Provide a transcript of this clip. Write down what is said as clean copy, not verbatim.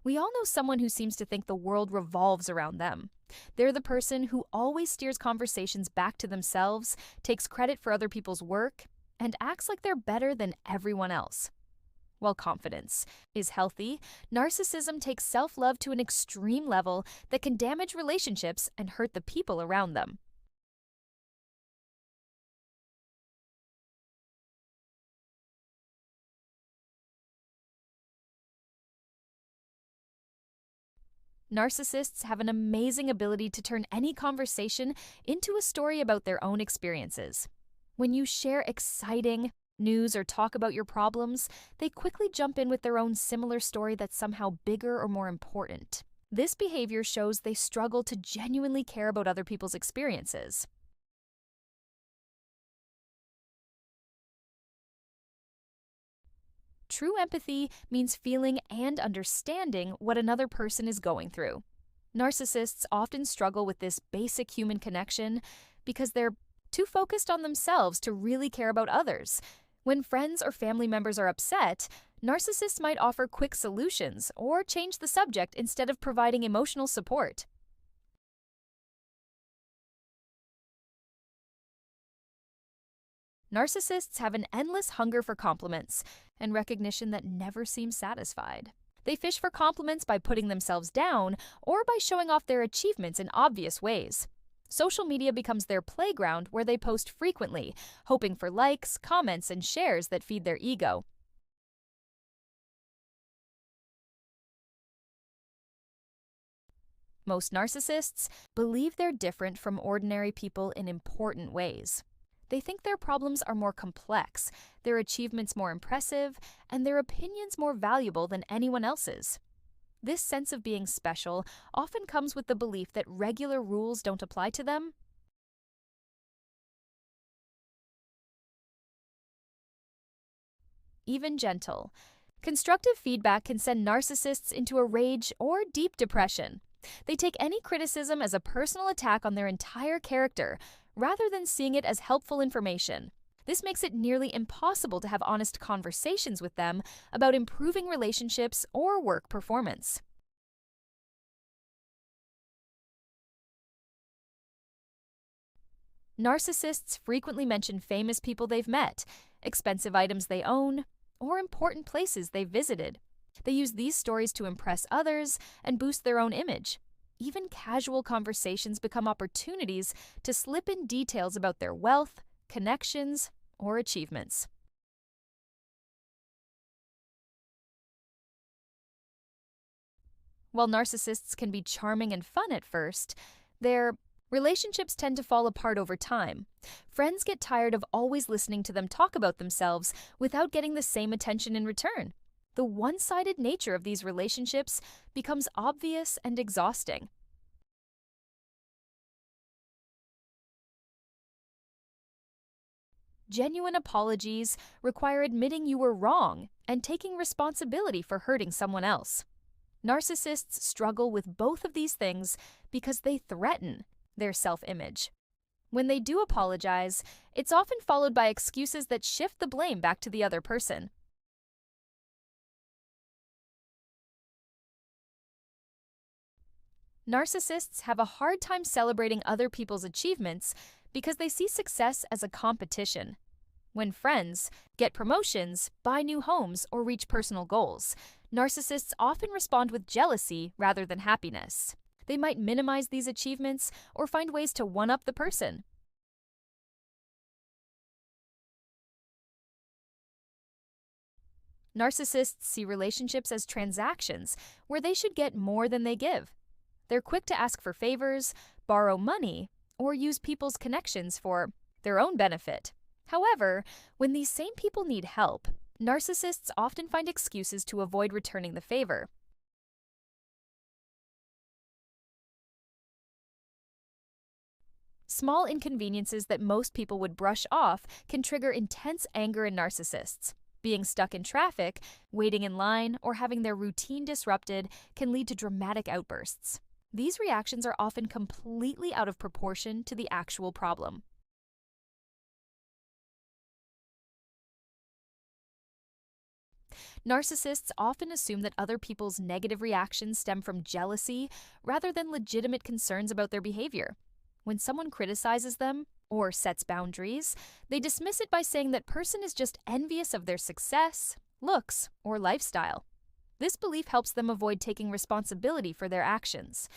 We all know someone who seems to think the world revolves around them. They're the person who always steers conversations back to themselves, takes credit for other people's work, and acts like they're better than everyone else. While confidence is healthy, narcissism takes self-love to an extreme level that can damage relationships and hurt the people around them. Narcissists have an amazing ability to turn any conversation into a story about their own experiences. When you share exciting news or talk about your problems, they quickly jump in with their own similar story that's somehow bigger or more important. This behavior shows they struggle to genuinely care about other people's experiences. True empathy means feeling and understanding what another person is going through. Narcissists often struggle with this basic human connection because they're too focused on themselves to really care about others. When friends or family members are upset, narcissists might offer quick solutions or change the subject instead of providing emotional support. Narcissists have an endless hunger for compliments and recognition that never seems satisfied. They fish for compliments by putting themselves down or by showing off their achievements in obvious ways. Social media becomes their playground where they post frequently, hoping for likes, comments, and shares that feed their ego. Most narcissists believe they're different from ordinary people in important ways. They think their problems are more complex, their achievements more impressive, and their opinions more valuable than anyone else's. This sense of being special often comes with the belief that regular rules don't apply to them. Even gentle, constructive feedback can send narcissists into a rage or deep depression. They take any criticism as a personal attack on their entire character, rather than seeing it as helpful information. This makes it nearly impossible to have honest conversations with them about improving relationships or work performance. Narcissists frequently mention famous people they've met, expensive items they own, or important places they've visited. They use these stories to impress others and boost their own image. Even casual conversations become opportunities to slip in details about their wealth, connections, or achievements. While narcissists can be charming and fun at first, their relationships tend to fall apart over time. Friends get tired of always listening to them talk about themselves without getting the same attention in return. The one-sided nature of these relationships becomes obvious and exhausting. Genuine apologies require admitting you were wrong and taking responsibility for hurting someone else. Narcissists struggle with both of these things because they threaten their self-image. When they do apologize, it's often followed by excuses that shift the blame back to the other person. Narcissists have a hard time celebrating other people's achievements because they see success as a competition. When friends get promotions, buy new homes, or reach personal goals, narcissists often respond with jealousy rather than happiness. They might minimize these achievements or find ways to one-up the person. Narcissists see relationships as transactions where they should get more than they give. They're quick to ask for favors, borrow money, or use people's connections for their own benefit. However, when these same people need help, narcissists often find excuses to avoid returning the favor. Small inconveniences that most people would brush off can trigger intense anger in narcissists. Being stuck in traffic, waiting in line, or having their routine disrupted can lead to dramatic outbursts. These reactions are often completely out of proportion to the actual problem. Narcissists often assume that other people's negative reactions stem from jealousy rather than legitimate concerns about their behavior. When someone criticizes them or sets boundaries, they dismiss it by saying that person is just envious of their success, looks, or lifestyle. This belief helps them avoid taking responsibility for their actions.